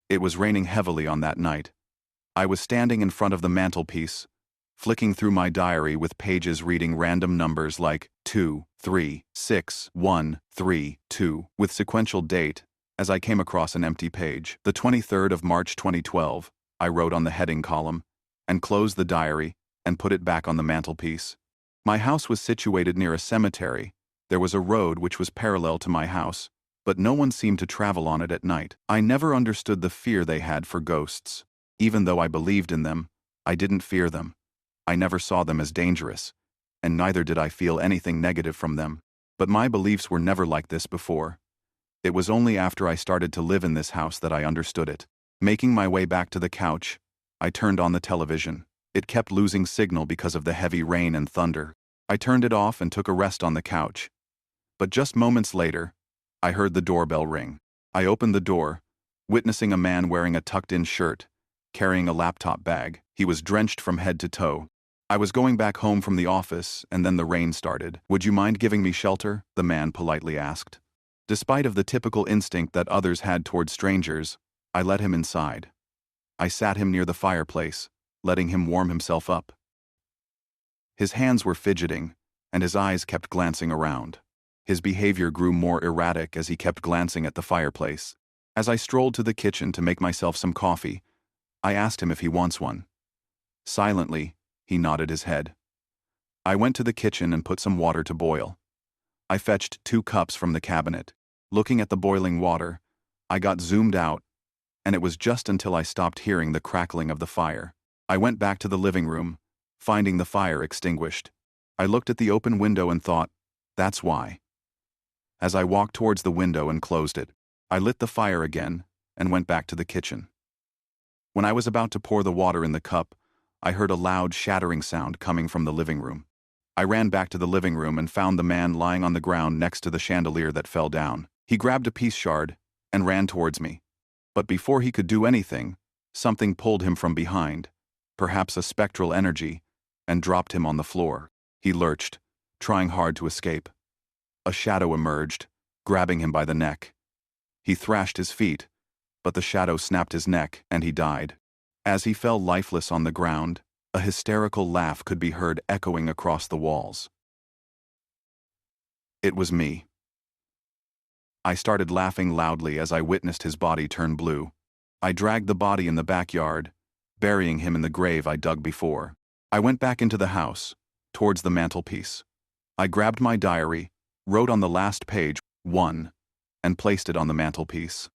It was raining heavily on that night. I was standing in front of the mantelpiece, flicking through my diary with pages reading random numbers like 2, 3, 6, 1, 3, 2, with sequential date, as I came across an empty page. The 23rd of March 2012, I wrote on the heading column, and closed the diary, and put it back on the mantelpiece. My house was situated near a cemetery. There was a road which was parallel to my house, but no one seemed to travel on it at night. I never understood the fear they had for ghosts. Even though I believed in them, I didn't fear them. I never saw them as dangerous, and neither did I feel anything negative from them. But my beliefs were never like this before. It was only after I started to live in this house that I understood it. Making my way back to the couch, I turned on the television. It kept losing signal because of the heavy rain and thunder. I turned it off and took a rest on the couch. But just moments later, I heard the doorbell ring. I opened the door, witnessing a man wearing a tucked-in shirt, carrying a laptop bag. He was drenched from head to toe. I was going back home from the office, and then the rain started. "Would you mind giving me shelter?" the man politely asked. Despite of the typical instinct that others had toward strangers, I let him inside. I sat him near the fireplace, letting him warm himself up. His hands were fidgeting, and his eyes kept glancing around. His behavior grew more erratic as he kept glancing at the fireplace. As I strolled to the kitchen to make myself some coffee, I asked him if he wants one. Silently, he nodded his head. I went to the kitchen and put some water to boil. I fetched 2 cups from the cabinet. Looking at the boiling water, I got zoomed out, and it was just until I stopped hearing the crackling of the fire. I went back to the living room, finding the fire extinguished. I looked at the open window and thought, that's why. As I walked towards the window and closed it, I lit the fire again and went back to the kitchen. When I was about to pour the water in the cup, I heard a loud shattering sound coming from the living room. I ran back to the living room and found the man lying on the ground next to the chandelier that fell down. He grabbed a piece shard and ran towards me. But before he could do anything, something pulled him from behind, perhaps a spectral energy, and dropped him on the floor. He lurched, trying hard to escape. A shadow emerged, grabbing him by the neck. He thrashed his feet, but the shadow snapped his neck, and he died. As he fell lifeless on the ground, a hysterical laugh could be heard echoing across the walls. It was me. I started laughing loudly as I witnessed his body turn blue. I dragged the body in the backyard, burying him in the grave I dug before. I went back into the house, towards the mantelpiece. I grabbed my diary, wrote on the last page, 1, and placed it on the mantelpiece.